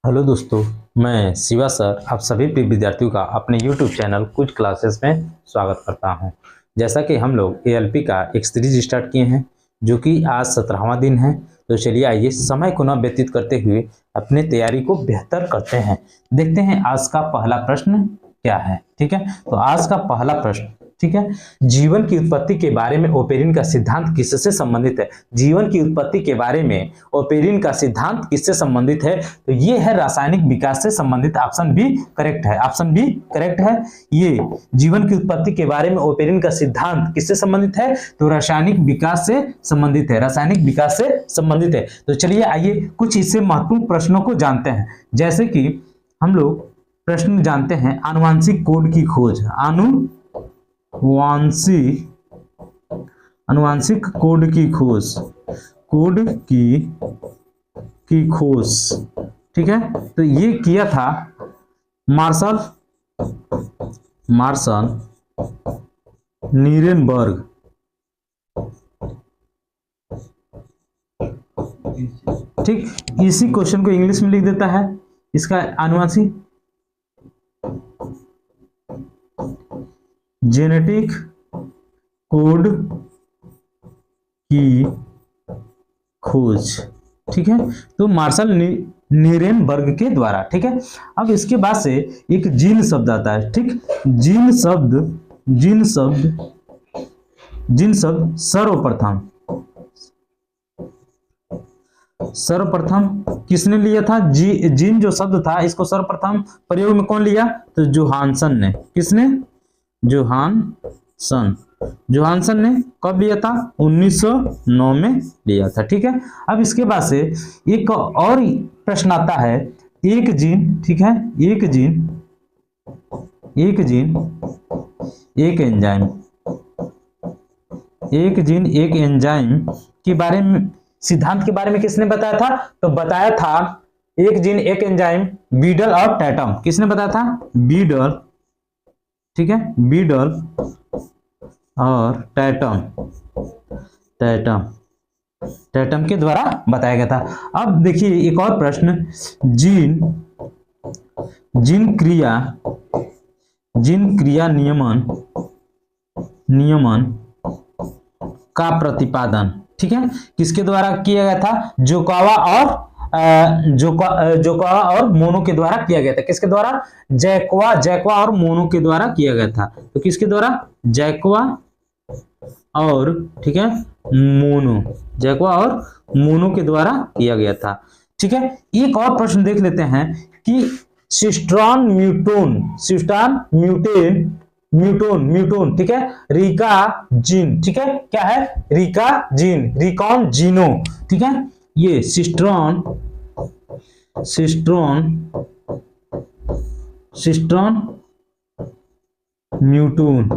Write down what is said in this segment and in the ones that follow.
Hello दोस्तों, मैं Shiva sir आप सभी प्रिय विद्यार्थियों का अपने YouTube चैनल कुछ क्लासेस में स्वागत करता हूं। जैसा कि हम लोग एएलपी का एक सीरीज स्टार्ट किए हैं जो कि आज 17वां दिन है। तो चलिए आइए समय को न व्यतीत करते हुए अपने तैयारी को बेहतर करते हैं। देखते हैं आज का पहला प्रश्न क्या है। ठीक है, तो आज का पहला प्रश्न, ठीक है, जीवन की उत्पत्ति के बारे में ओपेरिन का सिद्धांत किससे संबंधित है। जीवन की उत्पत्ति के बारे में ओपेरिन का सिद्धांत किससे संबंधित है, तो ये है रासायनिक विकास से संबंधित। ऑप्शन बी करेक्ट है, ऑप्शन बी करेक्ट है। ये जीवन की उत्पत्ति के बारे में ओपेरिन का सिद्धांत किससे संबंधित है, तो रासायनिक विकास से संबंधित है, रासायनिक विकास से संबंधित है। तो चलिए आइए कुछ इससे महत्वपूर्ण प्रश्नों को जानते हैं। जैसे कि हम लोग प्रश्न जानते हैं, आनुवांशिक कोड की खोज, आनुवांशिक कोड की खोज, कोड की खोज, ठीक है, तो ये किया था मार्शल नीरेनबर्ग। ठीक, इसी क्वेश्चन को इंग्लिश में लिख देता है, इसका आनुवांशिक जेनेटिक कोड की खोज, ठीक है, तो मार्शल नीरेनबर्ग के द्वारा। ठीक है, अब इसके बाद से एक जीन शब्द आता है। ठीक, जीन शब्द सर्वप्रथम किसने लिया था। जीन जो शब्द था इसको सर्वप्रथम प्रयोग में कौन लिया, तो जोहानसन ने। किसने, जोहानसन ने कब लिया था, 1909 में लिया था। ठीक है, अब इसके बाद से एक और प्रश्न आता है, एक जीन, ठीक है, एक जीन एक एंजाइम के बारे में, सिद्धांत के बारे में किसने बताया था, तो बताया था एक जीन एक एंजाइम बीडल और टैटम। किसने बताया था, बीडल, ठीक है, बीडल और टैटम के द्वारा बताया गया था। अब देखिए एक और प्रश्न, जीन क्रिया नियमन का प्रतिपादन, ठीक है, किसके द्वारा किया गया था, जोकावा और मोनो के द्वारा किया गया था। किसके द्वारा, जैकवा और मोनो के द्वारा किया गया था। तो किसके द्वारा, जैकवा और, ठीक है, जैकवा और मोनो के द्वारा किया गया था। ठीक है, एक और प्रश्न देख लेते हैं कि सिस्टर्न म्यूटेन, ठीक है, रिका जीन, ठीक है, क्या है, रिकॉन जीनो, ठीक है, ये सिस्टर्न म्यूटून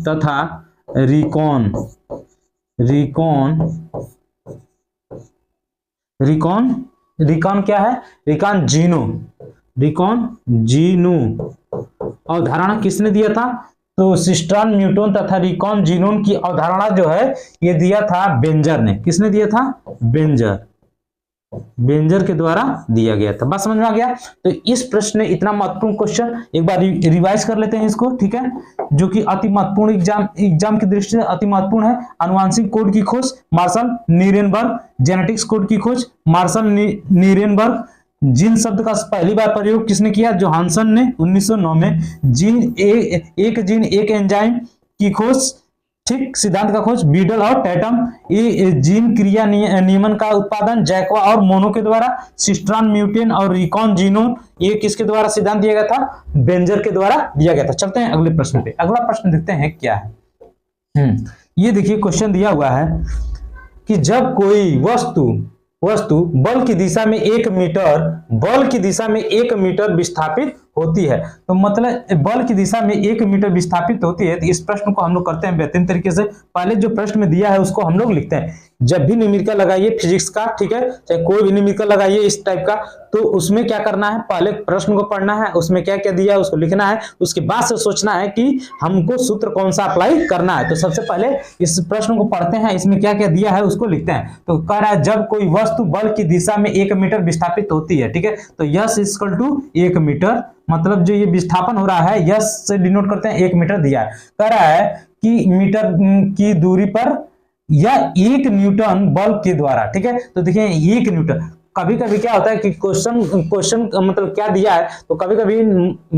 तथा रिकॉन क्या है, रिकॉन जीनो अवधारणा किसने दिया था, तो सिस्टर्न म्यूटोन तथा रिकॉन जीनोन की अवधारणा जो है ये दिया था बेंजर ने। किसने दिया था, बेंजर के द्वारा दिया गया था। बस समझ में आ गया। तो इस प्रश्न में इतना महत्वपूर्ण क्वेश्चन एक बार रिवाइज कर लेते हैं इसको, ठीक है, जो कि अति महत्वपूर्ण एग्जाम की दृष्टि से अति महत्वपूर्ण है। आनुवांशिक कोड की खोज मार्शल नीरेनबर्ग, जेनेटिक्स कोड की खोज मार्शल नीरेनबर्ग, जीन शब्द का पहली बार प्रयोग किसने किया, जोहानसन ने 1909 में, एक जीन एक एंजाइम की खोज, ठीक, सिद्धांत का खोज बीडल और टैटम, ये जीन क्रिया नियमन का उत्पादन जैकवा और मोनो के द्वारा, सिस्टर्न म्यूटेन और रिकॉन जीनोन ये किसके द्वारा सिद्धांत दिया गया था, बेंजर के द्वारा दिया गया था। चलते हैं अगले प्रश्न पे। अगला प्रश्न देखते हैं क्या है। ये देखिए क्वेश्चन दिया हुआ है कि जब कोई वस्तु बल की दिशा में 1 मीटर विस्थापित होती है। तो मतलब बल की दिशा में 1 मीटर विस्थापित होती है। तो इस प्रश्न को हम लोग करते हैं बेहतरीन तरीके से। पहले जो प्रश्न में दिया है उसको हम लोग लिखते हैं। जब भी न्यूमेरिकल लगाइए फिजिक्स का, ठीक है, चाहे कोई भी न्यूमेरिकल लगाइए इस टाइप का, तो उसमें क्या करना है, पहले प्रश्न को पढ़ना है, उसमें क्या क्या दिया है उसको लिखना है, उसके बाद से सोचना है कि हमको सूत्र कौन सा अप्लाई करना है। तो सबसे पहले इस प्रश्न को पढ़ते हैं, इसमें क्या क्या दिया है उसको लिखते हैं। तो कह रहा है जब कोई वस्तु बल की दिशा में 1 मीटर विस्थापित होती है, ठीक है, तो यस इक्वल टू 1 मीटर, मतलब जो ये विस्थापन हो रहा है यस से डिनोट करते हैं 1 मीटर दिया है। कह रहा है कि मीटर की दूरी पर या 1 न्यूटन बल के द्वारा, ठीक है। तो देखिए 1 न्यूटन, कभी कभी क्या होता है कि क्वेश्चन मतलब क्या दिया है, तो कभी कभी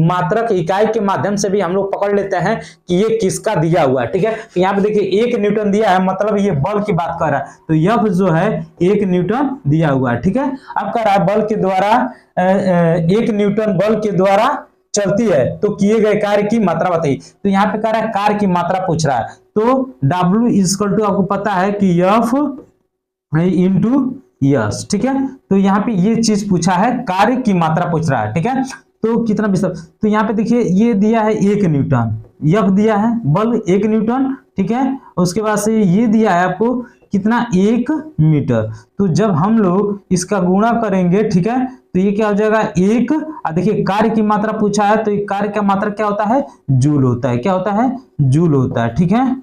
मात्रक इकाई के माध्यम से भी हम लोग पकड़ लेते हैं कि ये किसका दिया हुआ है, ठीक है। तो यहाँ पे देखिए 1 न्यूटन दिया है, मतलब ये बल की बात कर रहा है, तो यह जो है 1 न्यूटन दिया हुआ है, ठीक है। अब कह रहा है बल के द्वारा 1 न्यूटन बल के द्वारा चलती है तो किए गए कार्य की मात्रा बताइए। तो यहाँ पे कह रहा है कार्य की मात्रा पूछ रहा है, तो W इक्वल टू आपको पता है कि F इंटू यस, ठीक है। तो यहाँ पे ये चीज पूछा है, कार्य की मात्रा पूछ रहा है, ठीक है। तो कितना विस्थापन, तो यहाँ पे देखिए ये दिया है 1 न्यूटन, F दिया है बल 1 न्यूटन, ठीक है। उसके बाद से ये दिया है आपको कितना 1 मीटर। तो जब हम लोग इसका गुणा करेंगे, ठीक है, तो ये क्या हो जाएगा 1। देखिए कार्य की मात्रा पूछा है, तो कार्य का मात्रा क्या होता है, जूल होता है। क्या होता है, जूल होता है, ठीक है।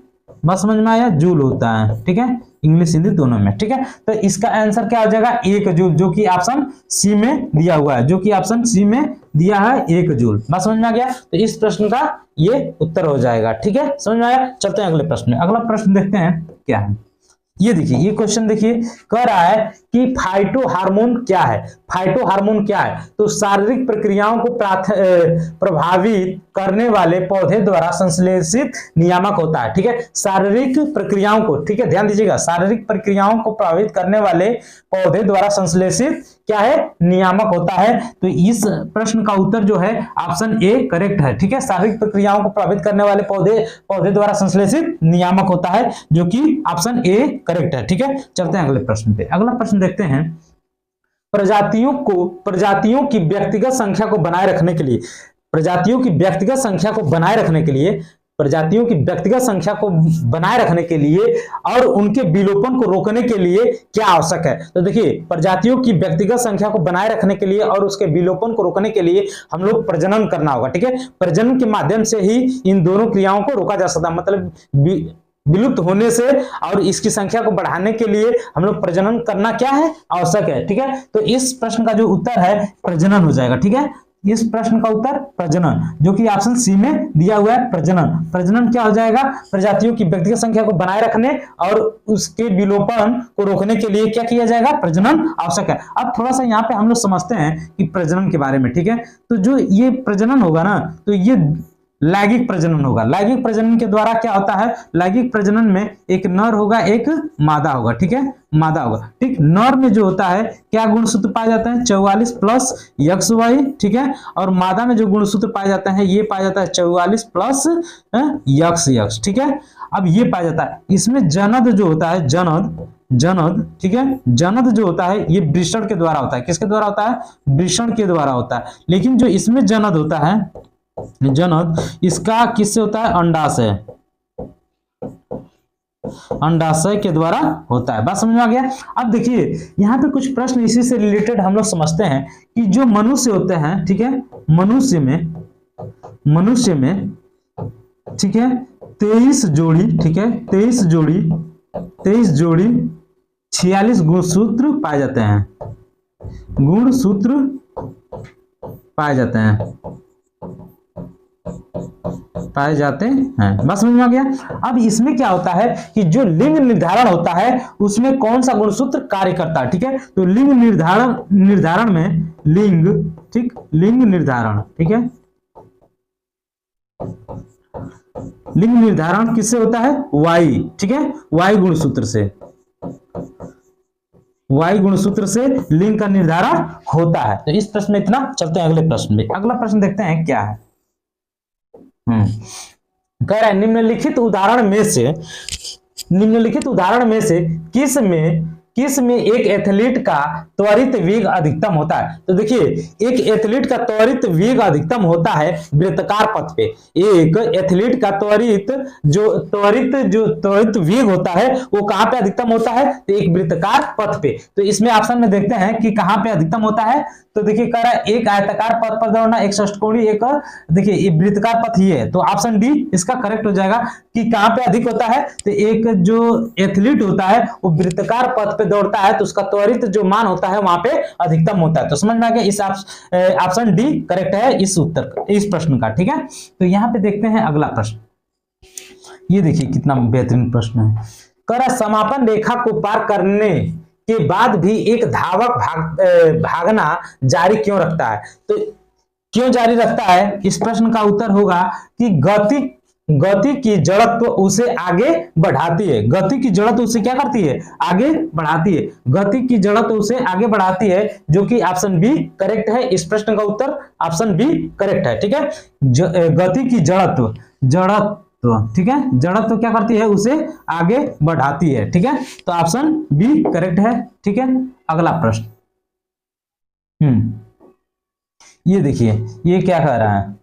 बस समझ में आया, जूल होता है, ठीक है, इंग्लिश हिंदी दोनों में, ठीक है। तो इसका आंसर क्या हो जाएगा 1 जूल, जो कि ऑप्शन सी में दिया हुआ है, जो कि ऑप्शन सी में दिया है 1 जूल। बस समझ में आ गया। तो इस प्रश्न का ये उत्तर हो जाएगा, ठीक है, समझ में आया। चलते हैं अगले प्रश्न में। अगला प्रश्न देखते हैं क्या है। ये देखिए, ये क्वेश्चन देखिए, कह रहा है कि फाइटो हार्मोन क्या है। फाइटो हार्मोन क्या है, तो शारीरिक प्रक्रियाओं को प्रभावित करने वाले पौधे द्वारा संश्लेषित नियामक होता है, ठीक है। शारीरिक प्रक्रियाओं को, ठीक है, ध्यान दीजिएगा, शारीरिक प्रक्रियाओं को प्रभावित करने वाले पौधे द्वारा संश्लेषित क्या है, नियामक होता है। तो इस प्रश्न का उत्तर जो है ऑप्शन ए करेक्ट है, ठीक है। शारीरिक प्रक्रियाओं को प्रभावित करने वाले पौधे द्वारा संश्लेषित नियामक होता है, जो कि ऑप्शन ए करेक्ट है, ठीक है। चलते हैं अगले प्रश्न पे। अगला प्रश्न देखते हैं, प्रजातियों की व्यक्तिगत संख्या को बनाए रखने के लिए, प्रजातियों की व्यक्तिगत संख्या को बनाए रखने के लिए, प्रजातियों की व्यक्तिगत संख्या को बनाए रखने के लिए और उनके विलोपन को रोकने के लिए क्या आवश्यक है। तो देखिए प्रजातियों की व्यक्तिगत संख्या को बनाए रखने के लिए और उसके विलोपन को रोकने के लिए हम लोग प्रजनन करना होगा, ठीक है। प्रजनन के माध्यम से ही इन दोनों क्रियाओं को रोका जा सकता है, मतलब विलुप्त होने से, और इसकी संख्या को बढ़ाने के लिए हम लोग प्रजनन करना क्या है, आवश्यक है, ठीक है। तो इस प्रश्न का जो उत्तर है प्रजनन हो जाएगा, ठीक है। इस प्रश्न का उत्तर प्रजनन, जो कि ऑप्शन सी में दिया हुआ है प्रजनन। प्रजनन क्या हो जाएगा, प्रजातियों की व्यक्तिगत संख्या को बनाए रखने और उसके विलोपन को रोकने के लिए क्या किया जाएगा, प्रजनन आवश्यक है। अब थोड़ा सा यहाँ पे हम लोग समझते हैं कि प्रजनन के बारे में, ठीक है। तो जो ये प्रजनन होगा ना, तो ये लैंगिक प्रजनन होगा। लैंगिक प्रजनन के द्वारा क्या होता है, लैंगिक प्रजनन में एक नर होगा, एक मादा होगा, ठीक है, मादा होगा, ठीक। नर में जो होता है क्या गुणसूत्र पाए जाते हैं, 44 प्लस XY, ठीक है। और मादा में जो गुणसूत्र पाए जाते हैं ये पाया जाता है 44 प्लस XX, ठीक है। अब ये पाया जाता है, इसमें जनद जो होता है, जनद, ठीक है, जनद जो होता है ये वृषण के द्वारा होता है। किसके द्वारा होता है, वृषण के द्वारा होता है। लेकिन जो इसमें जनद होता है, जनद, इसका किससे होता है, अंडाशय, अंडाशय के द्वारा होता है। बात समझ में आ गया। अब देखिए यहाँ पे कुछ प्रश्न इसी से रिलेटेड हम लोग समझते हैं कि जो मनुष्य होते हैं, ठीक है, मनुष्य में ठीक है 23 जोड़ी, ठीक है, 23 जोड़ी 46 गुणसूत्र पाए जाते हैं, गुणसूत्र पाए जाते हैं। बस समझ में आ गया। अब इसमें क्या होता है कि जो लिंग निर्धारण होता है उसमें कौन सा गुणसूत्र कार्य करता है, ठीक है। तो लिंग निर्धारण में लिंग, ठीक, लिंग निर्धारण, ठीक है, लिंग निर्धारण किससे होता है, Y, ठीक है, Y गुणसूत्र से, Y गुणसूत्र से लिंग का निर्धारण होता है। तो इस प्रश्न में इतना। चलते हैं अगले प्रश्न में। अगला प्रश्न देखते हैं क्या है। कह रहा है निम्नलिखित उदाहरण में से किस में किस में एक एथलीट का त्वरित वेग अधिकतम होता है? तो देखिए, एक एथलीट का त्वरित वेग अधिकतम होता है वृत्ताकार पथ पे। एक एथलीट का त्वरित वेग होता है वो कहां पे अधिकतम होता है? तो एक वृत्ताकार पथ पे। तो इसमें ऑप्शन में देखते हैं कि कहां पे अधिकतम होता है। तो देखिए कह रहा है एक आयताकार पथ पर दौड़ना, एक षटकोणीय, एक देखिए ये वृत्ताकार पथ ही है। तो ऑप्शन डी इसका करेक्ट हो जाएगा कि कहां पे अधिक होता है। तो एक जो एथलीट होता है वो वृत्ताकार पथ पे दौड़ता है तो उसका त्वरित जो मान होता है वहां पे अधिकतम होता है। तो समझ में आ गया, इस ऑप्शन डी करेक्ट है इस प्रश्न का। ठीक है, तो यहां पे देखते हैं अगला प्रश्न। ये देखिए कितना बेहतरीन प्रश्न है। कह रहा समापन रेखा को पार करने के बाद भी एक धावक भागना जारी क्यों रखता है? तो क्यों जारी रखता है, इस प्रश्न का उत्तर होगा कि गति की जड़त्व उसे आगे बढ़ाती है। गति की जड़त्व उसे क्या करती है? आगे बढ़ाती है। गति की जड़त्व उसे आगे बढ़ाती है, जो कि ऑप्शन बी करेक्ट है। इस प्रश्न का उत्तर ऑप्शन बी करेक्ट है। ठीक है, गति की जड़त्व ठीक है, जड़त्व क्या करती है? उसे आगे बढ़ाती है। ठीक है, तो ऑप्शन बी करेक्ट है। ठीक है, अगला प्रश्न। ये देखिए ये क्या कह रहा है,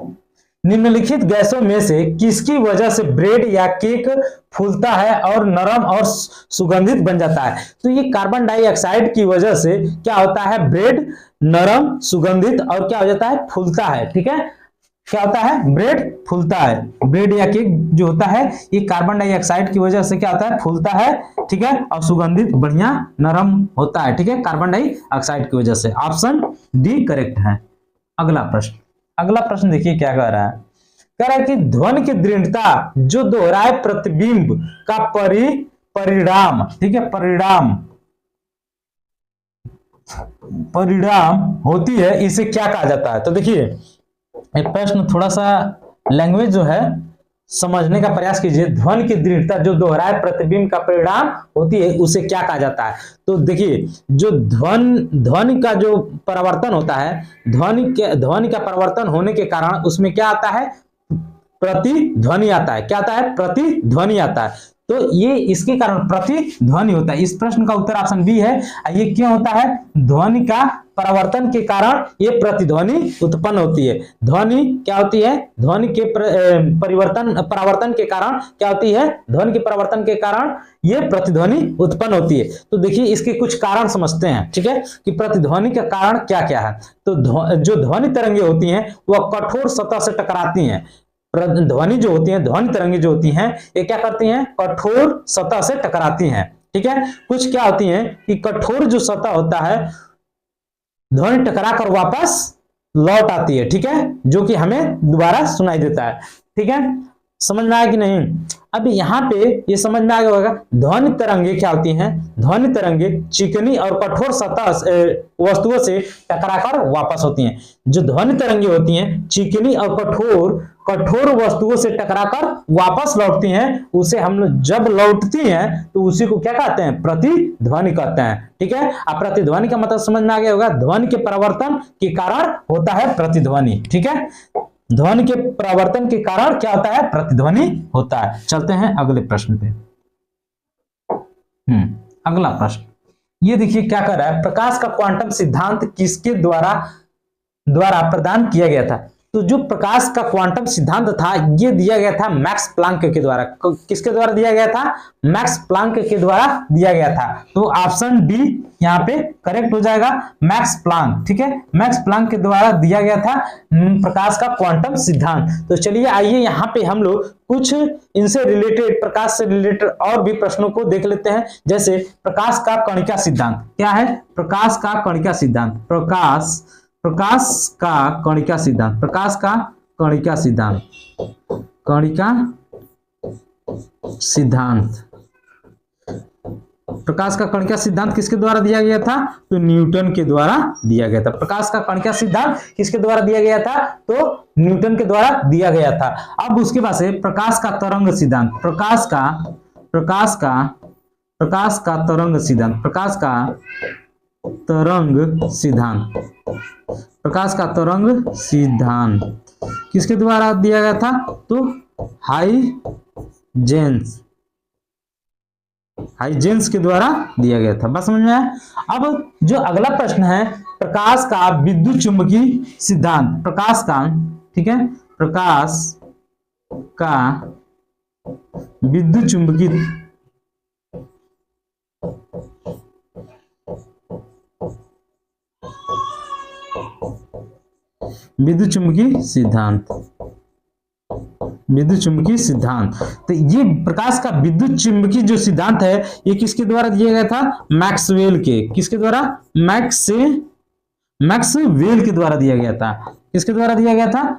निम्नलिखित गैसों में से किसकी वजह से ब्रेड या केक फूलता है और नरम और सुगंधित बन जाता है? तो ये कार्बन डाइऑक्साइड की वजह से क्या होता है? ब्रेड नरम, सुगंधित और क्या हो जाता है? फूलता है। ठीक है, क्या होता है? ब्रेड फूलता है। ब्रेड या केक जो होता है ये कार्बन डाइऑक्साइड की वजह से क्या होता है? फूलता है। ठीक है, और सुगंधित बढ़िया नरम होता है। ठीक है, कार्बन डाइऑक्साइड की वजह से। ऑप्शन डी करेक्ट है। अगला प्रश्न देखिए क्या कह रहा है। कह रहा है कि ध्वनि की दृढ़ता जो दोहराए प्रतिबिंब का परिणाम, ठीक है, परिणाम होती है, इसे क्या कहा जाता है? तो देखिए प्रश्न थोड़ा सा लैंग्वेज जो है समझने का प्रयास कीजिए। ध्वनि की दृढ़ता जो दोहराए प्रतिबिंब का परिणाम होती है उसे क्या कहा जाता है? तो देखिए जो ध्वनि का जो परिवर्तन होता है, ध्वनि का परिवर्तन होने के कारण उसमें क्या आता है? प्रतिध्वनि आता है। क्या आता है? प्रतिध्वनि आता है। तो ये इसके कारण प्रतिध्वनि होता है। इस प्रश्न का उत्तर ऑप्शन बी है। ये क्यों होता है? ध्वनि का परिवर्तन के कारण ये प्रतिध्वनि उत्पन्न होती है। ध्वनि क्या होती है? ध्वनि के परिवर्तन के कारण क्या होती है? ध्वनि के परिवर्तन के कारण ये प्रतिध्वनि उत्पन्न होती है। तो देखिए इसके कुछ कारण समझते हैं। ठीक है, कि प्रतिध्वनि का कारण क्या क्या है। तो जो ध्वनि तरंगे होती हैं वह कठोर सतह से टकराती हैं। ध्वनि जो होती है, ध्वनि तरंगे जो होती हैं ये क्या करती हैं? कठोर सतह से टकराती हैं। ठीक है, कुछ क्या होती हैं कि कठोर जो सतह होता है ध्वनि टकरा कर वापस लौट आती है। ठीक है, जो कि हमें दोबारा सुनाई देता है। ठीक है, समझ में आया कि नहीं? अब यहाँ पे ये समझ में आ गया होगा ध्वनि तरंगे क्या होती हैं। ध्वनि तरंगे चिकनी और कठोर सतह वस्तुओं से टकराकर वापस होती हैं। जो ध्वनि तरंगे होती हैं चिकनी और कठोर वस्तुओं से टकराकर वापस लौटती हैं, उसे हम लोग जब लौटती हैं तो उसी को क्या कहते हैं? प्रतिध्वनि कहते हैं। ठीक है, अब प्रतिध्वनि का मतलब समझ में आ गया होगा, ध्वनि के परिवर्तन के कारण होता है प्रतिध्वनि। ठीक है, ध्वनि के परिवर्तन के कारण क्या होता है? प्रतिध्वनि होता है। चलते हैं अगले प्रश्न पे। अगला प्रश्न ये देखिए क्या कर रहा है, प्रकाश का क्वांटम सिद्धांत किसके द्वारा प्रदान किया गया था? तो जो प्रकाश का क्वांटम सिद्धांत था ये दिया गया था मैक्स प्लांक के द्वारा। किसके द्वारा दिया गया था? मैक्स प्लांक के द्वारा दिया गया था। तो ऑप्शन डी यहाँ पे करेक्ट हो जाएगा, मैक्स प्लांक। ठीक है, मैक्स प्लांक के द्वारा दिया गया था प्रकाश का क्वांटम सिद्धांत। तो चलिए आइए यहाँ पे हम लोग कुछ इनसे रिलेटेड, प्रकाश से रिलेटेड और भी प्रश्नों को देख लेते हैं। जैसे प्रकाश का कणिका सिद्धांत क्या है? प्रकाश का कणिका सिद्धांत, प्रकाश का कणिका सिद्धांत, प्रकाश का कणिका सिद्धांत, कणिका सिद्धांत, प्रकाश का कणिका सिद्धांत किसके द्वारा दिया गया था? तो न्यूटन के द्वारा दिया गया था। प्रकाश का कणिका सिद्धांत किसके द्वारा दिया गया था? तो न्यूटन के द्वारा दिया गया था। अब उसके बाद से प्रकाश का तरंग सिद्धांत, प्रकाश का तरंग सिद्धांत, प्रकाश का तरंग सिद्धांत, प्रकाश का तरंग सिद्धांत किसके द्वारा दिया गया था? तो हाइजेंस हाइजेंस के द्वारा दिया गया था। बस समझ में आया। अब जो अगला प्रश्न है, प्रकाश का विद्युत चुंबकीय सिद्धांत, प्रकाश का, ठीक है, प्रकाश का विद्युत चुंबकीय विद्युत चुंबकीय सिद्धांत, विद्युत चुंबकीय सिद्धांत। तो ये प्रकाश का विद्युत चुंबकीय जो सिद्धांत है ये किसके द्वारा दिया गया था? मैक्सवेल के, किसके द्वारा? मैक्सवेल के द्वारा दिया गया था। किसके द्वारा दिया गया था?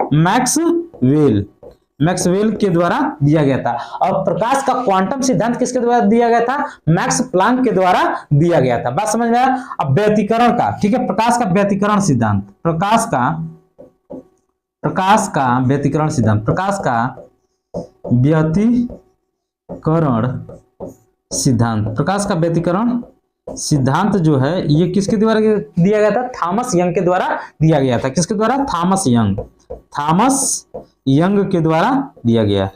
मैक्सवेल के द्वारा दिया गया था। और प्रकाश का क्वांटम सिद्धांत किसके द्वारा दिया गया था? मैक्स प्लांक के द्वारा दिया गया था। बात समझ में आया। अब व्यतिकरण का, ठीक है, प्रकाश का व्यतिकरण सिद्धांत, प्रकाश का व्यतिकरण सिद्धांत, प्रकाश का व्यतिकरण सिद्धांत, प्रकाश का व्यतिकरण सिद्धांत जो है ये किसके द्वारा दिया गया था? थॉमस यंग के द्वारा दिया गया था। किसके द्वारा? थॉमस यंग के द्वारा दिया गया,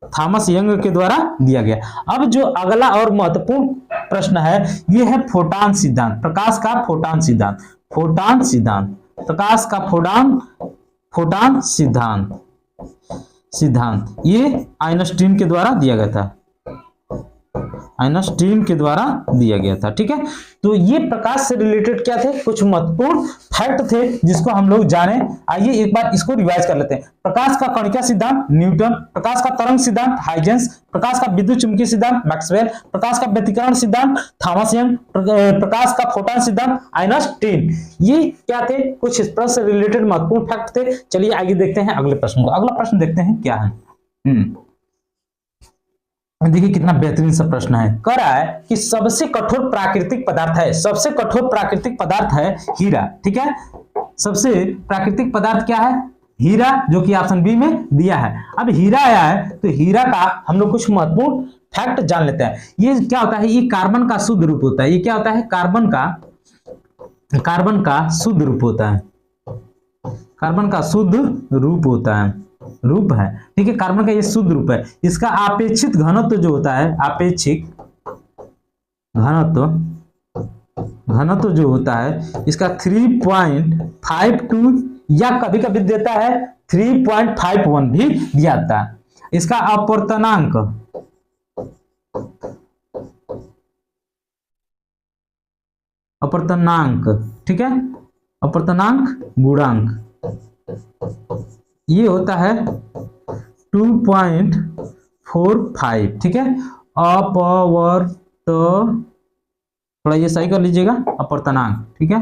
थॉमस यंग के द्वारा दिया गया। अब जो अगला और महत्वपूर्ण प्रश्न है ये है फोटॉन सिद्धांत, प्रकाश का फोटॉन सिद्धांत, प्रकाश का फोटॉन सिद्धांत ये आइंस्टीन के द्वारा दिया गया था, आइंस्टीन के द्वारा दिया गया था। ठीक है, तो ये प्रकाश से रिलेटेड क्या थे? कुछ महत्वपूर्ण फैक्ट थे जिसको हम लोग जाने। आइए एक बार इसको रिवाइज कर लेते हैं। प्रकाश का कणिका सिद्धांत न्यूटन, प्रकाश का तरंग सिद्धांत हाइजेंस, प्रकाश का विद्युत चुंबकीय सिद्धांत मैक्सवेल, प्रकाश का व्यतिकरण सिद्धांत थॉमस यंग, प्रकाश का फोटॉन सिद्धांत आइंस्टीन। ये क्या थे? कुछ इस प्रश्न से रिलेटेड महत्वपूर्ण फैक्ट थे। चलिए आगे देखते हैं अगले प्रश्न को। अगला प्रश्न देखते हैं क्या है। देखिए कितना बेहतरीन सा प्रश्न है। कह रहा है कि सबसे कठोर प्राकृतिक पदार्थ है, सबसे कठोर प्राकृतिक पदार्थ है हीरा। ठीक है, सबसे प्राकृतिक पदार्थ क्या है? हीरा, जो कि ऑप्शन बी में दिया है। अब हीरा आया है तो हीरा का हम लोग कुछ महत्वपूर्ण फैक्ट जान लेते हैं। ये क्या होता है? ये कार्बन का शुद्ध रूप होता है। ये क्या होता है? कार्बन का शुद्ध रूप होता है, कार्बन का शुद्ध रूप होता है, रूप है। ठीक है, कार्बन का ये शुद्ध रूप है। इसका आपेक्षिक घनत्व जो होता है, आपेक्षिक घनत्व जो होता है इसका 3.52 या कभी कभी देता है 3.51 भी दिया जाता है। इसका अपवर्तनांक, ठीक है, अपवर्तनांक गुणांक ये होता है 2.45। ठीक है, थोड़ा ये सही कर लीजिएगा, अपवर्तनांक। ठीक है,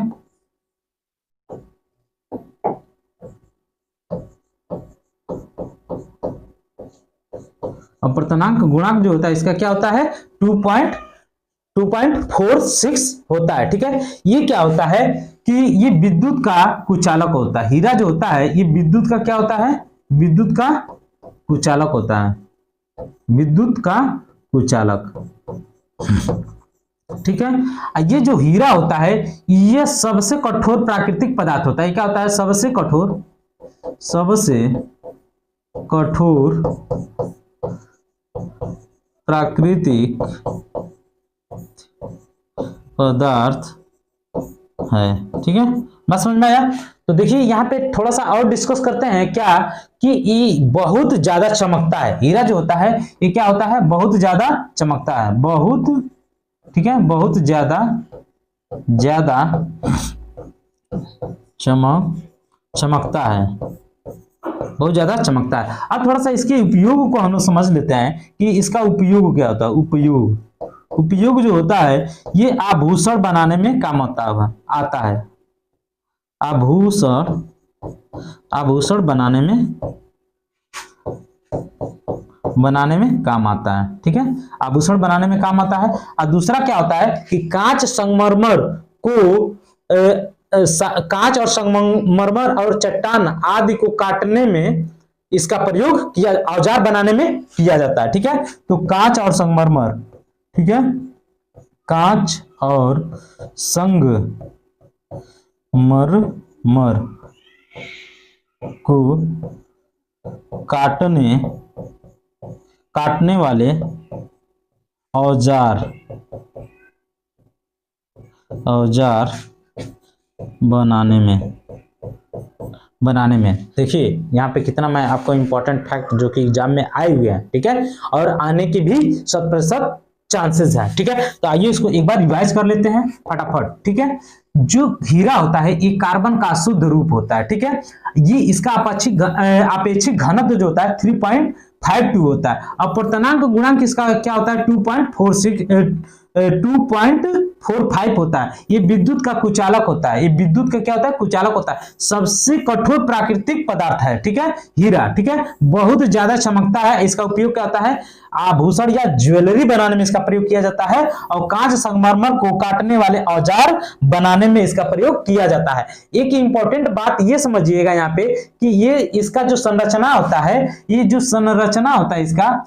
अपवर्तनांक गुणांक जो होता है इसका क्या होता है? 2.46 होता है। ठीक है, ये क्या होता है कि ये विद्युत का कुचालक होता है। हीरा जो होता है ये विद्युत का क्या होता है? विद्युत का कुचालक होता है, विद्युत का कुचालक। ठीक है, ये जो हीरा होता है ये सबसे कठोर प्राकृतिक पदार्थ होता है। क्या होता है? सबसे कठोर प्राकृतिक पदार्थ है। ठीक है, बस समझ में आया। तो देखिए यहाँ पे थोड़ा सा और डिस्कस करते हैं क्या कि ये बहुत ज्यादा चमकता है। हीरा जो होता है ये क्या होता है? बहुत ज्यादा चमकता है, बहुत, ठीक है, बहुत ज्यादा चमकता है, बहुत ज्यादा चमकता है। अब थोड़ा सा इसके उपयोग को हम लोग समझ लेते हैं कि इसका उपयोग क्या होता है। उपयोग जो होता है ये आभूषण बनाने में काम आता है, आभूषण बनाने में काम आता है। ठीक है, आभूषण बनाने में काम आता है। और दूसरा क्या होता है कि कांच और संगमरमर और चट्टान आदि को काटने में इसका प्रयोग किया, औजार बनाने में किया जाता है। ठीक है, तो कांच और संगमरमर, ठीक है, कांच और संगमरमर को काटने वाले औजार औजार बनाने में देखिए यहाँ पे कितना मैं आपको इंपॉर्टेंट फैक्ट जो कि एग्जाम में आए हुए हैं, ठीक है, और आने की भी 100% चांसेस है, ठीक है। तो आइए इसको एक बार रिवाइज कर लेते हैं फटाफट, ठीक है। जो हीरा होता है ये कार्बन का शुद्ध रूप होता है, ठीक है। ये इसका अपेक्षिक घनत्व जो होता है 3.52 होता है। अपवर्तनांक गुणांक इसका क्या होता है 2.45 होता है। ये विद्युत का कुचालक होता है, ये विद्युत का क्या होता है कुचालक होता है। सबसे कठोर प्राकृतिक पदार्थ है, ठीक है, हीरा, ठीक है। बहुत ज्यादा चमकता है, इसका उपयोग क्या होता है आभूषण या ज्वेलरी बनाने में इसका प्रयोग किया जाता है, और कांच संगमरमर को काटने वाले औजार बनाने में इसका प्रयोग किया जाता है। एक इंपॉर्टेंट बात ये समझिएगा यहाँ पे कि ये इसका जो संरचना होता है, ये जो संरचना होता है इसका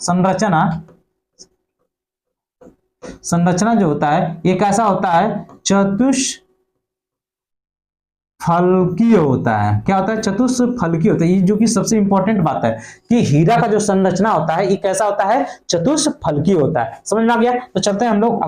संरचना जो होता है ये कैसा होता है चतुष्फलकीय होता है। क्या होता है चतुष्फलकीय होता है। ये जो कि सबसे इंपॉर्टेंट बात है कि हीरा का जो संरचना होता है ये कैसा होता है चतुष्फलकीय होता है। समझ में आ गया। तो चलते हैं हम लोग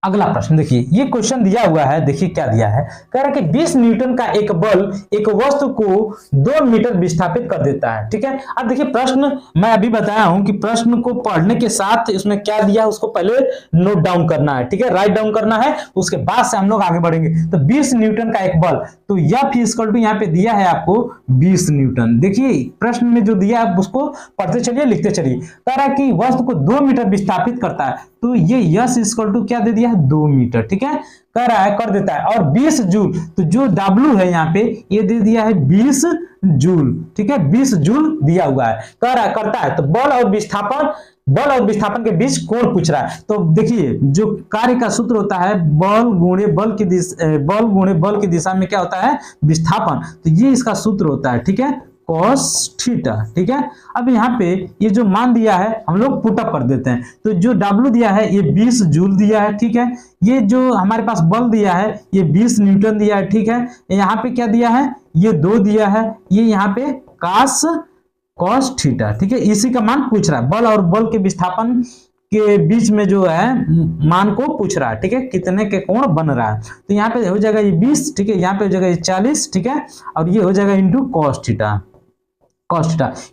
अगला प्रश्न देखिए, ये क्वेश्चन दिया हुआ है, देखिए क्या दिया है। कह रहा है कि 20 न्यूटन का एक बल एक वस्तु को 2 मीटर विस्थापित कर देता है, ठीक है। अब देखिए प्रश्न मैं अभी बताया हूं कि प्रश्न को पढ़ने के साथ इसमें क्या दिया है उसको पहले नोट डाउन करना है, ठीक है, राइट डाउन करना है, उसके बाद से हम लोग आगे बढ़ेंगे। तो 20 न्यूटन का एक बल, तो F इक्वल टू यहाँ पे दिया है आपको 20 न्यूटन। देखिए प्रश्न में जो दिया है उसको पढ़ते चलिए लिखते चलिए। कह रहा है कि वस्तु को 2 मीटर विस्थापित करता है, तो ये यस इक्वल टू क्या दे दिया है 2 मीटर, ठीक है, कह रहा है कर देता है। और 20 जूल, तो जो W है यहाँ पे ये दे दिया है 20 जूल, ठीक है, 20 जूल दिया हुआ है। कह रहा है करता है, तो बल और विस्थापन के बीच कोण पूछ रहा है। तो देखिए जो कार्य का सूत्र होता है बल गुणे बल की दिशा में क्या होता है विस्थापन, तो ये इसका सूत्र होता है, ठीक है, cos थीटा, ठीक है। अब यहाँ पे ये जो मान दिया है हम लोग पुट अप कर देते हैं। तो जो W दिया है ये 20 जूल दिया है, ठीक है। ये जो हमारे पास बल दिया है ये 20 न्यूटन दिया है, ठीक है। यहाँ पे क्या दिया है ये 2 दिया है, ये यहाँ पे cos थीटा, ठीक है। इसी का मान पूछ रहा है, बल और बल के विस्थापन के बीच में जो है मान को पूछ रहा है, ठीक है, कितने के कोण बन रहा है। तो यहाँ पे हो जाएगा ये 20, ठीक है, यहाँ पे हो जाएगा ये 40, ठीक है, और ये हो जाएगा इंटू cos थीटा।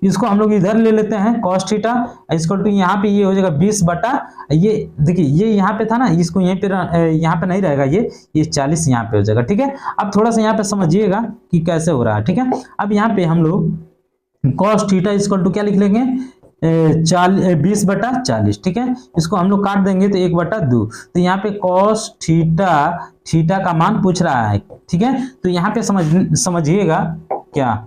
इसको हम लोग इधर ले लेते हैं cos थीटा इक्वल टू यहाँ पे ये हो जाएगा 20 बटा ये देखिए ये यहाँ पे था ना, इसको यहीं पे यहाँ पे नहीं रहेगा, ये 40 यहाँ पे हो जाएगा, ठीक है। अब थोड़ा सा यहाँ पे समझिएगा कि कैसे हो रहा है, ठीक है। अब यहाँ पे हम लोग cos थीटा इक्वल टू क्या लिख लेंगे 20 बटा 40, ठीक है। इसको हम लोग काट देंगे तो 1 बटा 2, तो यहाँ पे cos थीटा का मान पूछ रहा है, ठीक है। तो यहाँ पे समझिएगा क्या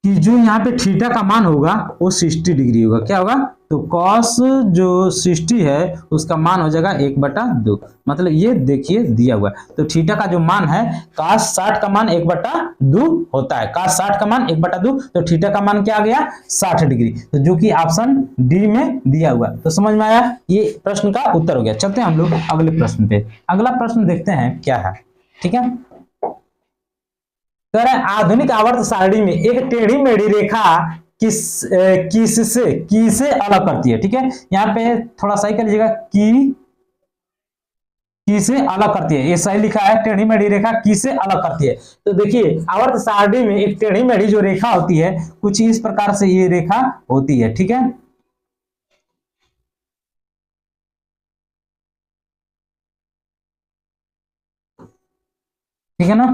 कि जो यहाँ पे थीटा का मान होगा वो 60 डिग्री होगा। क्या होगा तो cos जो 60 है उसका मान हो जाएगा 1 बटा 2, मतलब ये देखिए दिया हुआ है। तो थीटा का जो मान है cos 60 का मान 1 बटा 2 होता है, cos 60 का मान 1 बटा 2, तो थीटा का मान क्या आ गया 60 डिग्री, तो जो कि ऑप्शन डी में दिया हुआ है। तो समझ में आया, ये प्रश्न का उत्तर हो गया। चलते हैं हम लोग अगले प्रश्न पे। अगला प्रश्न देखते हैं क्या है, ठीक है। तो आधुनिक आवर्त सारणी में एक टेढ़ी मेढ़ी रेखा किससे अलग करती है, ठीक है। यहाँ पे थोड़ा सही कर लीजिएगा किसे अलग करती है, ये सही लिखा है, टेढ़ी मेढ़ी रेखा किसे अलग करती है। तो देखिए आवर्त सारणी में एक टेढ़ी मेढ़ी जो रेखा होती है कुछ इस प्रकार से ये रेखा होती है, ठीक है। ठीक है ना,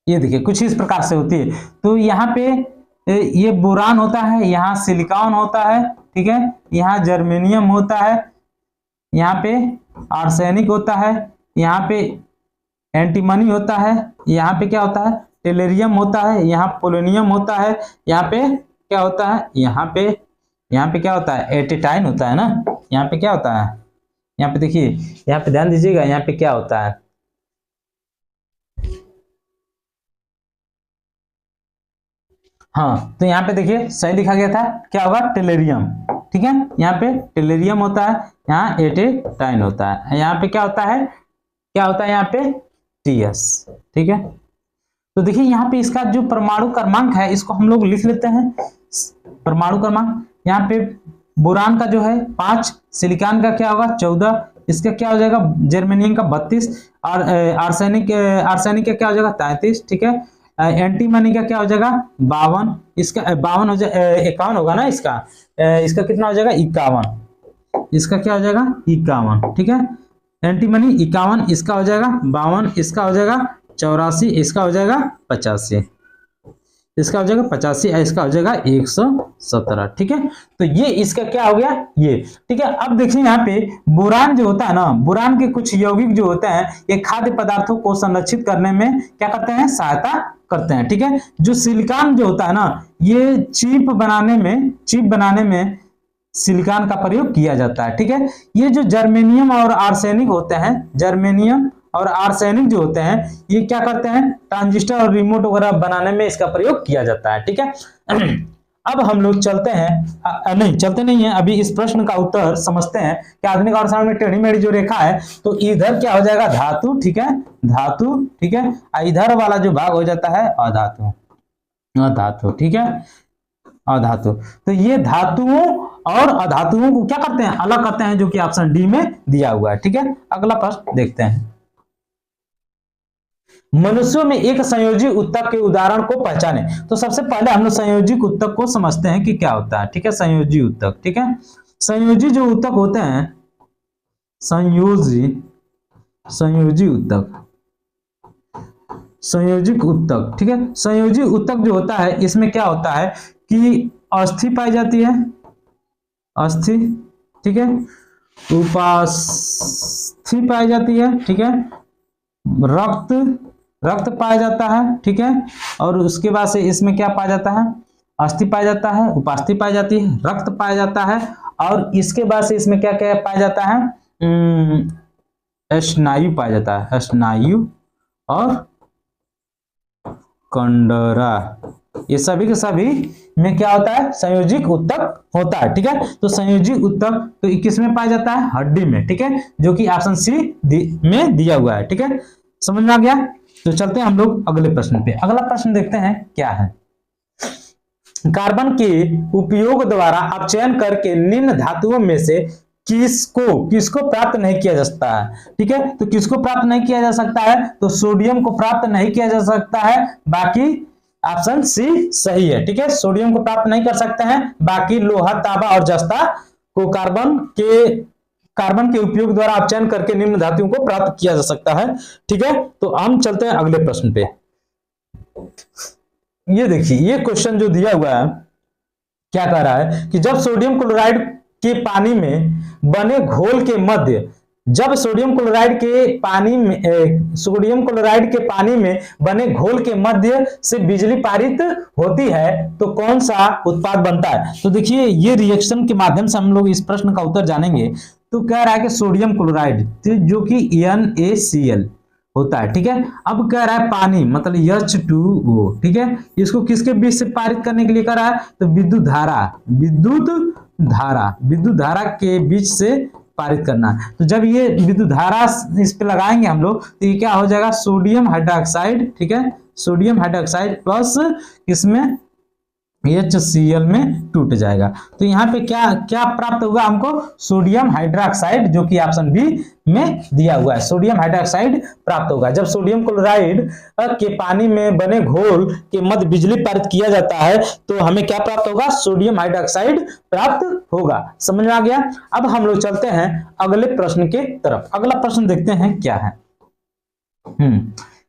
ये देखिए कुछ इस प्रकार से होती है। तो यहाँ पे ये बोरान होता है, यहाँ सिलिकॉन होता है, ठीक है, यहाँ जर्मेनियम होता है, यहाँ पे आर्सेनिक होता है, यहाँ पे एंटीमनी होता है, यहाँ पे क्या होता है टेलेरियम होता है, यहाँ पोलोनियम होता है, यहाँ पे क्या होता है यहाँ पे क्या होता है एटेटाइन होता है ना, यहाँ पे क्या होता है, यहाँ पे देखिए, यहाँ पे ध्यान दीजिएगा, यहाँ पे क्या होता है हाँ, तो यहाँ पे देखिए सही लिखा गया था, क्या होगा टेलेरियम, ठीक है। यहाँ पे टेलेरियम होता है, यहाँ एटेटाइन होता है, यहाँ पे क्या होता है यहाँ पे टीएस, ठीक है। तो देखिए यहाँ पे इसका जो परमाणु क्रमांक है इसको हम लोग लिख लेते हैं। परमाणु क्रमांक यहाँ पे बोरान का जो है 5, सिलिकॉन का क्या होगा 14, इसका क्या हो जाएगा जर्मेनियम का 32, और आर्सेनिक का क्या हो जाएगा 33, ठीक है। एंटीमनी का क्या हो जाएगा 52, इसका 52 हो जाए 51 होगा ना, इसका कितना हो जाएगा 51, इसका क्या हो जाएगा 51, ठीक है। एंटीमनी 51, इसका हो जाएगा 52, इसका हो जाएगा 84, इसका हो जाएगा 85, इसका हो जाएगा 85, इसका हो जाएगा 117, ठीक है। तो ये इसका क्या हो गया ये, ठीक है। अब देखिए यहाँ पे बोरान जो होता है ना, बोरान के कुछ यौगिक जो होते हैं ये खाद्य पदार्थों को संरक्षित करने में क्या करते हैं सहायता करते हैं, ठीक है। जो सिलिकॉन जो होता है ना ये चिप बनाने में सिलिकॉन का प्रयोग किया जाता है, ठीक है। ये जो जर्मेनियम और आर्सेनिक होते हैं, जर्मेनियम और आर्सेनिक जो होते हैं ये क्या करते हैं ट्रांजिस्टर और रिमोट वगैरह बनाने में इसका प्रयोग किया जाता है, ठीक है। अब हम लोग चलते हैं चलते नहीं है, अभी इस प्रश्न का उत्तर समझते हैं कि आधुनिक अर्थशास्त्र में टेढ़ी मेढ़ी जो रेखा है तो इधर क्या हो जाएगा धातु, ठीक है, धातु, ठीक है। इधर वाला जो भाग हो जाता है अधातु, ठीक है, अधातु। तो ये धातुओं और अधातुओं को क्या करते हैं अलग करते हैं, जो कि ऑप्शन डी में दिया हुआ है, ठीक है। अगला प्रश्न देखते हैं। मनुष्यों में एक संयोजी उत्तक के उदाहरण को पहचाने। तो सबसे पहले हम लोग संयोजी उत्तक को समझते हैं कि क्या होता है, ठीक है। संयोजी उत्तक, ठीक है। संयोजी जो उत्तक होते हैं, संयोजी उत्तक, ठीक है। संयोजी उत्तक जो होता है इसमें क्या होता है कि अस्थि पाई जाती है, अस्थि, ठीक है, उपास्थि पाई जाती है, ठीक है, रक्त पाया जाता है, ठीक है। और उसके बाद से इसमें क्या पाया जाता है अस्थि पाया जाता है, उपास्थि पाई जाती है, रक्त पाया जाता है, और इसके बाद से इसमें क्या क्या पाया जाता है स्नायु पाया जाता है, स्नायु और कंडरा, ये सभी के सभी में क्या होता है संयोजिक उत्तक होता है, ठीक है। तो संयोजिक उत्तक तो किस में पाया जाता है हड्डी में, ठीक है, जो कि ऑप्शन सी में दिया हुआ है, ठीक है। समझ में आ गया। तो चलते हैं हम लोग अगले प्रश्न पे। अगला प्रश्न देखते हैं क्या है। कार्बन के उपयोग द्वारा अपचयन करके निम्न धातुओं में से किसको प्राप्त नहीं किया जा सकता है, ठीक है। तो किसको प्राप्त नहीं किया जा सकता है तो सोडियम को प्राप्त नहीं किया जा सकता है, बाकी ऑप्शन सी सही है, ठीक है। सोडियम को प्राप्त नहीं कर सकते हैं, बाकी लोहा, तांबा और जस्ता को कार्बन के उपयोग द्वारा अपचयन करके निम्न धातुओं को प्राप्त किया जा सकता है, ठीक है। तो हम चलते हैं अगले प्रश्न पे। ये देखिए ये क्वेश्चन जो दिया हुआ है क्या कह रहा है कि जब सोडियम क्लोराइड के पानी में बने घोल के मध्य सोडियम क्लोराइड के पानी में बने घोल के मध्य से बिजली पारित होती है तो कौन सा उत्पाद बनता है। तो देखिए ये रिएक्शन के माध्यम से हम लोग इस प्रश्न का उत्तर जानेंगे। तो कह रहा है कि सोडियम क्लोराइड जो कि NaCl होता है, ठीक है। अब कह रहा है पानी मतलब H2O, ठीक है, इसको किसके बीच से पारित करने के लिए कह रहा है तो विद्युत धारा के बीच से पारित करना। तो जब ये विद्युत धारा इस पे लगाएंगे हम लोग तो ये क्या हो जाएगा सोडियम हाइड्रोक्साइड, ठीक है, सोडियम हाइड्रोक्साइड प्लस इसमें HCl में टूट जाएगा। तो यहाँ पे क्या प्राप्त होगा हमको सोडियम हाइड्रोक्साइड, जो कि ऑप्शन बी में दिया हुआ है, सोडियम हाइड्रोक्साइड प्राप्त होगा। जब सोडियम क्लोराइड के पानी में बने घोल के मध्य बिजली पारित किया जाता है तो हमें क्या प्राप्त होगा सोडियम हाइड्रोक्साइड प्राप्त होगा। समझ में आ गया। अब हम लोग चलते हैं अगले प्रश्न के तरफ। अगला प्रश्न देखते हैं क्या है।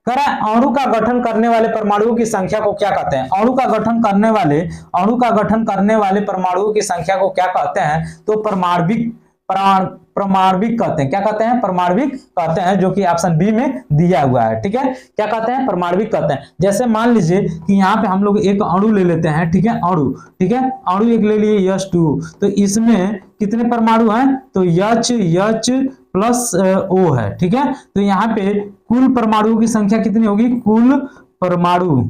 अणु का गठन करने वाले परमाणुओं की संख्या को क्या कहते हैं। अणु का गठन करने वाले परमाणुओं की संख्या को क्या कहते हैं तो परमाणविक कहते हैं। क्या कहते हैं परमाणविक कहते हैं, जो कि ऑप्शन बी में दिया हुआ है, ठीक है। क्या कहते हैं परमाणविक कहते हैं। जैसे मान लीजिए कि यहाँ पे हम लोग एक अणु ले लेते हैं, ठीक है, अणु एक ले लिए H2, तो इसमें कितने परमाणु हैं तो H प्लस O है, ठीक है। तो यहाँ पे कुल परमाणुओं की संख्या कितनी होगी, कुल परमाणु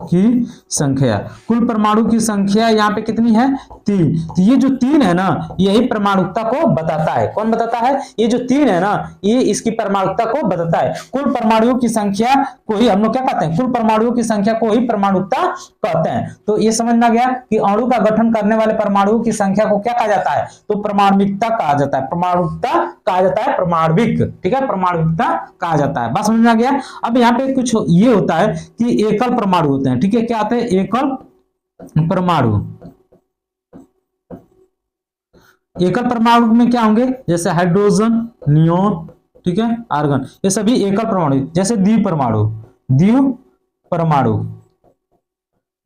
की संख्या, कुल परमाणु की संख्या यहाँ पे कितनी है 3। तो ये जो 3 है ना यही परमाणुकता को बताता है। कौन बताता है? ये जो 3 है ना ये इसकी परमाणुकता को बताता है। कुल परमाणुओं की संख्या को ही हम लोग क्या कहते हैं? कुल परमाणुओं की संख्या को ही परमाणुकता कहते हैं। तो ये समझना गया कि अणु का गठन करने वाले परमाणुओं की संख्या को क्या कहा जाता है? तो परमाणुकता कहा जाता है। परमाणुकता कहा जाता है परमाणविक, ठीक है, परमाणुकता कहा जाता है। बात समझ में आ गया? अब यहाँ पे कुछ ये होता है कि एकल परमाणु होते हैं, ठीक है, क्या आते हैं? एकल परमाणु। एकल परमाणु में क्या होंगे? जैसे हाइड्रोजन, नियोन, ठीक है, आर्गन, ये सभी एकल परमाणु। जैसे द्विप परमाणु, द्विप परमाणु,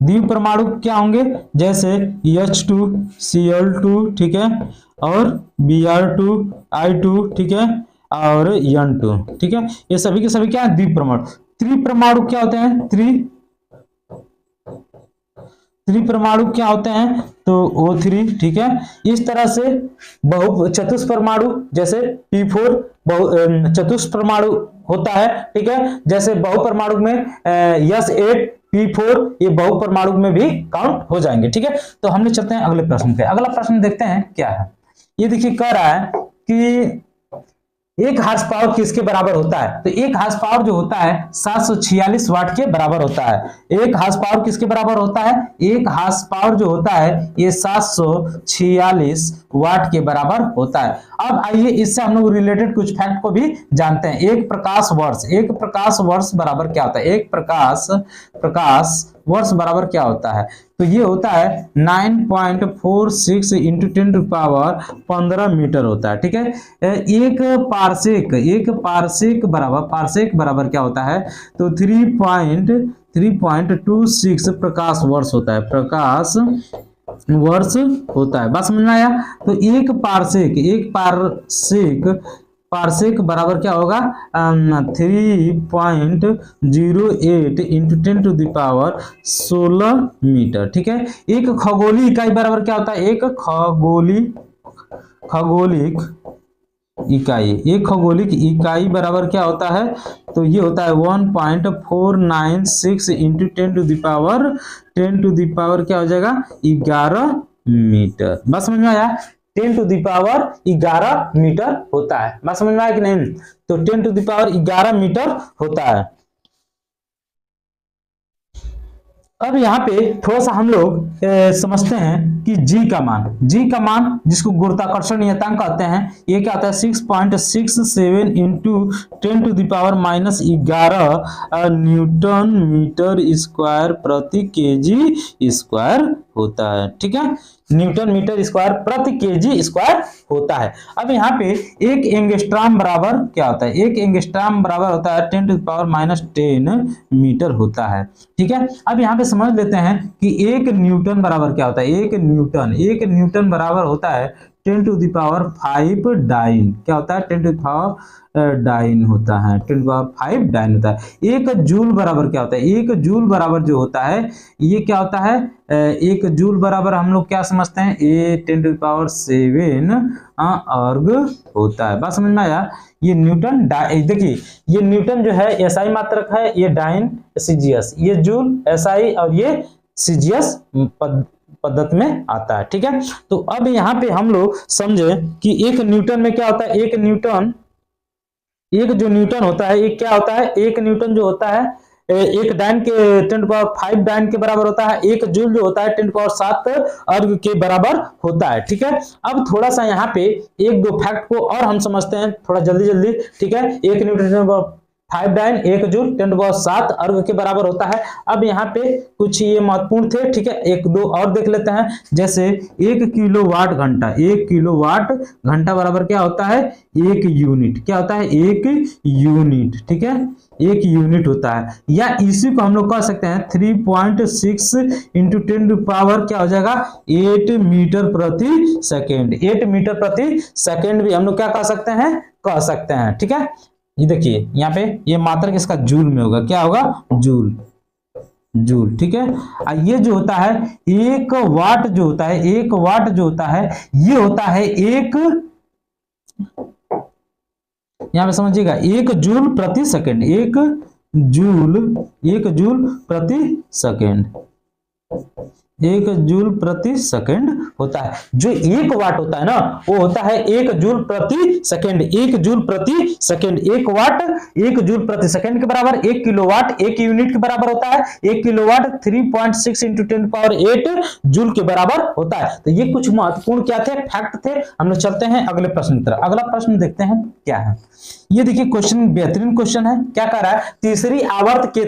द्विप परमाणु क्या होंगे? जैसे H2 Cl2, ठीक है, और Br2 I2, ठीक है, और N2, ठीक है, ये सभी के सभी क्या है? द्विप परमाणु। त्रिपरमाणु क्या होते हैं? त्रिपरमाणु क्या होते हैं? तो O3, ठीक है। इस तरह से चतुष्परमाणु जैसे P4 चतुष्परमाणु होता है, ठीक है। जैसे बहुपरमाणु में S8 P4 ये बहुपरमाणु में भी काउंट हो जाएंगे, ठीक है। तो हमने चलते हैं अगले प्रश्न पे। अगला प्रश्न देखते हैं क्या है। ये देखिए कह रहा है कि 1 हार्स पावर किसके बराबर होता है? तो 1 हार्स पावर जो होता है 746 वाट के बराबर होता है। 1 हार्स पावर किसके बराबर होता है? 1 हार्स पावर जो होता है ये 746 वाट के बराबर होता है। अब आइए इससे हम लोग रिलेटेड कुछ फैक्ट को भी जानते हैं। एक प्रकाश वर्ष बराबर क्या होता है? एक प्रकाश वर्ष बराबर क्या होता है? तो ये होता है 9.46 इंटू 10 टू पावर 15 मीटर होता है, ठीक है। एक पारसेक बराबर क्या होता है? तो 3.26 प्रकाश वर्ष होता है, प्रकाश वर्ष होता है। बस समझ में आया? तो एक पारसेक बराबर क्या होगा? 3.08 into 10 to the power 16 metre, ठीक है। एक खगोलीय इकाई बराबर क्या होता है? एक खगोलिक इकाई बराबर क्या होता है? तो ये होता है 1.496 इंटू 10 टू द पावर क्या हो जाएगा? 11 मीटर। बस समझ में आया? 10 टू द पावर 11 मीटर होता है। बात समझ में आया कि नहीं? तो 10 टू द पावर 11 मीटर होता है। अब यहाँ पे थोड़ा सा हम लोग समझते हैं कि G का मान जिसको गुरुत्वाकर्षण नियतांक कहते हैं, ये क्या होता है? 6.67 into 10 to the power -11 newton metre square प्रति केजी स्क्वायर होता है, ठीक है। न्यूटन मीटर स्क्वायर प्रति केजी स्क्वायर होता है। अब यहाँ पे एक एंगस्ट्रॉम बराबर क्या होता है? एक एंगस्ट्रॉम बराबर होता है 10 टू द पावर -10 मीटर होता है, ठीक है। अब यहाँ पे समझ लेते हैं कि एक न्यूटन बराबर क्या होता है? एक न्यूटन बराबर होता है 10 टू द पावर 5 डाइन। क्या होता है? 10 टू द पावर डाइन होता है, 10 टू द पावर 5 डाइन होता है। एक जूल बराबर क्या होता है? एक जूल बराबर जो होता है ये क्या होता है? एक जूल बराबर हम लोग क्या समझते हैं? ये 10 टू द पावर 7 अर्ग होता है। बात समझ में आया? ये न्यूटन देखिए ये न्यूटन जो है एसआई मात्रक है, ये डाइन सीजीएस, ये जूल एसआई और ये सीजीएस पद्धति में आता है, ठीक है। तो अब यहाँ पे हम लोग समझे कि एक न्यूटन में क्या होता है? एक जो न्यूटन होता है ये क्या होता है? एक न्यूटन जो होता है एक डाइन के 10 टू पावर 5 डाइन के बराबर होता है। एक जूल जो होता है 10 टू पावर 7 अर्ग के बराबर होता है, ठीक है। अब थोड़ा सा यहाँ पे एक दो फैक्ट को और हम समझते हैं थोड़ा जल्दी, ठीक है। एक न्यूटन 5 डाइन, एक जूल 10 टू पावर 7 अर्ग के बराबर होता है। अब यहाँ पे कुछ ये महत्वपूर्ण थे, ठीक है। एक दो और देख लेते हैं। जैसे 1 किलोवाट घंटा बराबर क्या होता है? 1 यूनिट। क्या होता है? 1 यूनिट, ठीक है, 1 यूनिट होता है। या इसी को हम लोग कह सकते हैं 3.6 इंटू 10 टू पावर क्या हो जाएगा? 8 मीटर प्रति सेकेंड। 8 मीटर प्रति सेकेंड भी हम लोग क्या कह सकते हैं, ठीक है। ये देखिए यहाँ पे ये मात्रक इसका जूल में होगा। क्या होगा? जूल, ठीक है। ये जो होता है 1 वाट जो होता है, ये होता है एक, यहाँ पे समझिएगा, 1 जूल प्रति सेकेंड, 1 जूल, 1 जूल प्रति सेकेंड, 1 जूल प्रति सेकेंड होता है। जो 1 वाट होता है ना वो होता है 1 जूल प्रति सेकेंड, 1 जूल प्रति सेकेंड। 1 वाट 1 जूल प्रति सेकेंड के बराबर, 1 किलोवाट 1 यूनिट के बराबर होता है। 1 किलोवाट 3.6 × 10⁸ जूल के बराबर होता है। तो ये कुछ महत्वपूर्ण क्या थे, फैक्ट थे। हम लोग चलते हैं अगले प्रश्न की तरफ। अगला प्रश्न देखते हैं क्या है। ये देखिए क्वेश्चन बेहतरीन क्वेश्चन है। क्या कह रहा है, तीसरी आवर्त के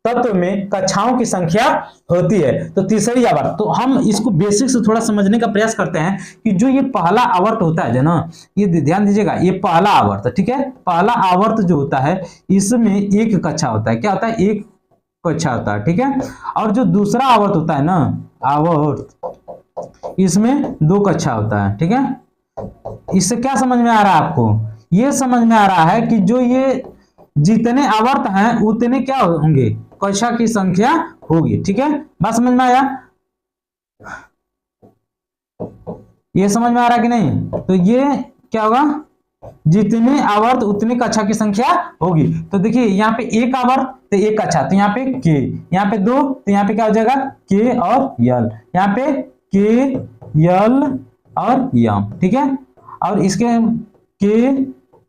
तत्व में कक्षाओं की संख्या होती है। तो तीसरी आवर्त, तो हम इसको बेसिक से थोड़ा समझने का प्रयास करते हैं कि जो ये पहला आवर्त होता है ना, ये ध्यान दीजिएगा, ये पहला आवर्त, ठीक है। पहला आवर्त जो होता है इसमें 1 कक्षा होता है। क्या होता है, 1 कक्षा होता है, ठीक है। और जो दूसरा आवर्त होता है ना, आवर्त, इसमें 2 कक्षा होता है, ठीक है। इससे क्या समझ में आ रहा है आपको, ये समझ में आ रहा है कि जो ये जितने आवर्त हैं उतने क्या होंगे, कक्षा की संख्या होगी, ठीक है। बात समझ में आया, ये समझ में आ रहा है कि नहीं। तो ये क्या होगा, जितने आवर्त उतनी कक्षा की संख्या होगी। तो देखिए यहाँ पे 1 आवर्त तो 1 कक्षा, तो यहाँ पे के, यहाँ पे 2 तो यहाँ पे क्या हो जाएगा के और यल, यहाँ पे के यल और यम, ठीक है। और इसके के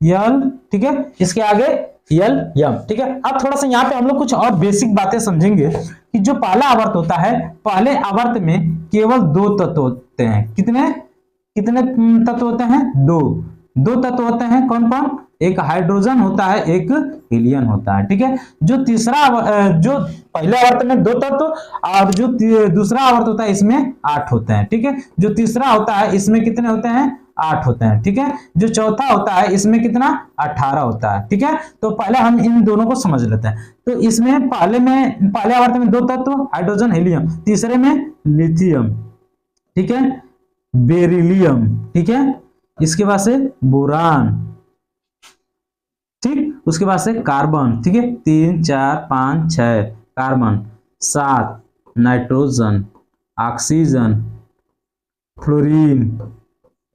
यल, ठीक है, इसके आगे यल यम, ठीक है। अब थोड़ा सा यहाँ पे हम लोग कुछ और बेसिक बातें समझेंगे कि जो पहला आवर्त होता है, पहले आवर्त में केवल 2 तत्व होते हैं। कितने तत्व होते हैं, 2 तत्व होते हैं। कौन कौन, एक हाइड्रोजन होता है, एक हीलियम होता है, ठीक है। जो पहले आवर्त में 2 तत्व और जो दूसरा आवर्त होता है इसमें 8 होते हैं, ठीक है। जो तीसरा होता है इसमें कितने होते हैं, 8 होते हैं, ठीक है। जो चौथा होता है इसमें कितना, 18 होता है, ठीक है। तो पहले हम इन दोनों को समझ लेते हैं। तो इसमें पहले आवर्त में 2 तत्व हाइड्रोजन हीलियम, तीसरे में लिथियम, ठीक है, बेरिलियम, ठीक है, इसके बाद से बोरान, ठीक, उसके बाद से कार्बन, ठीक है, 3 4 5 6 कार्बन, 7 नाइट्रोजन, ऑक्सीजन, फ्लोरीन,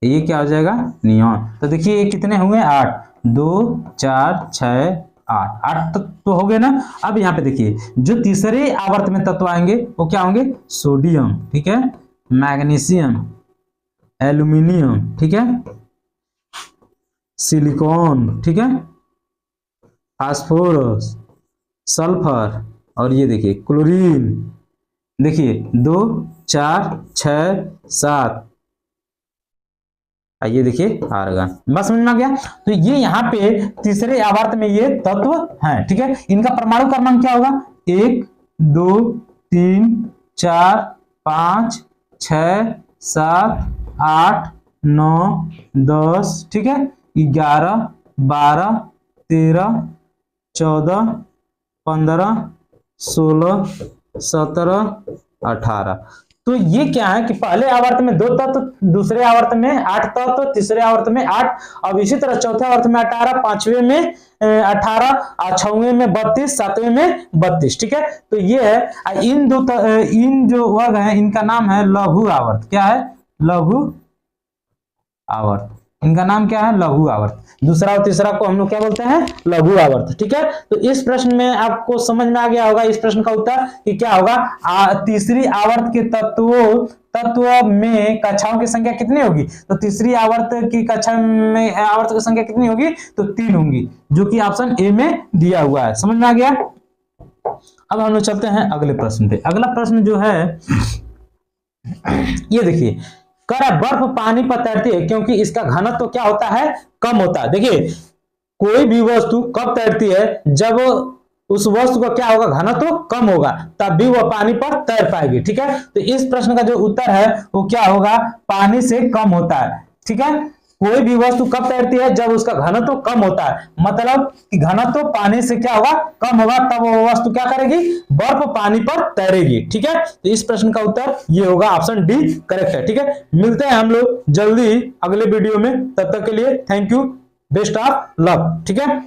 ये क्या हो जाएगा, नियॉन। तो देखिए ये कितने हुए, 8, 2 4 6 8 तत्व हो गए ना। अब यहाँ पे देखिए जो तीसरे आवर्त में तत्व आएंगे वो क्या होंगे, सोडियम, ठीक है, मैग्नीशियम, एल्यूमिनियम, ठीक है, सिलिकॉन, ठीक है, फास्फोरस, सल्फर और ये देखिए क्लोरीन। देखिए 2 4 6 7, ये देखिए आर्गन। बस समझ में आ गया। तो ये यहाँ पे तीसरे आवर्त में ये तत्व हैं, ठीक है। इनका परमाणु क्रमांक क्या होगा, 1 2 3 4 5 6 7 8 9 10, ठीक है, 11 12 13 14 15 16 17 18। तो ये क्या है कि पहले आवर्त में 2 तत्व, दूसरे आवर्त में 8 तत्व, तीसरे आवर्त में 8, और इसी तरह चौथे आवर्त में 18, पांचवें में 18, और छठवें में 32, सातवें में 32, ठीक है। तो ये है इन जो वर्ग है इनका नाम है लघु आवर्त। क्या है, लघु आवर्त। इनका नाम क्या है, लघु आवर्त। दूसरा और तीसरा को हम लोग क्या बोलते हैं, लघु आवर्त, ठीक है। तो इस प्रश्न में आपको समझ में आ गया होगा इस प्रश्न का उत्तर कि क्या होगा, तीसरी आवर्त के तत्व में कक्षाओं की संख्या कितनी होगी। तो तीसरी आवर्त की कक्षा में आवर्त की संख्या कितनी होगी, तो 3 होंगी, जो कि ऑप्शन ए में दिया हुआ है। समझ में आ गया। अब हम लोग चलते हैं अगले प्रश्न पे। अगला प्रश्न जो है ये देखिए, बर्फ पानी पर तैरती है क्योंकि इसका घनत्व तो क्या होता है, कम होता है। देखिए कोई भी वस्तु कब तैरती है, जब उस वस्तु का क्या होगा, घनत्व तो कम होगा, तब भी वह पानी पर तैर पाएगी, ठीक है। तो इस प्रश्न का जो उत्तर है वो क्या होगा, पानी से कम होता है, ठीक है। कोई भी वस्तु कब तैरती है, जब उसका घनत्व तो कम होता है, मतलब कि घनत्व तो पानी से क्या होगा, कम होगा, तब वो वस्तु क्या करेगी, बर्फ पानी पर तैरेगी, ठीक है। तो इस प्रश्न का उत्तर ये होगा, ऑप्शन डी करेक्ट है, ठीक है। मिलते हैं हम लोग जल्दी अगले वीडियो में, तब तक के लिए thank you, best of luck, ठीक है।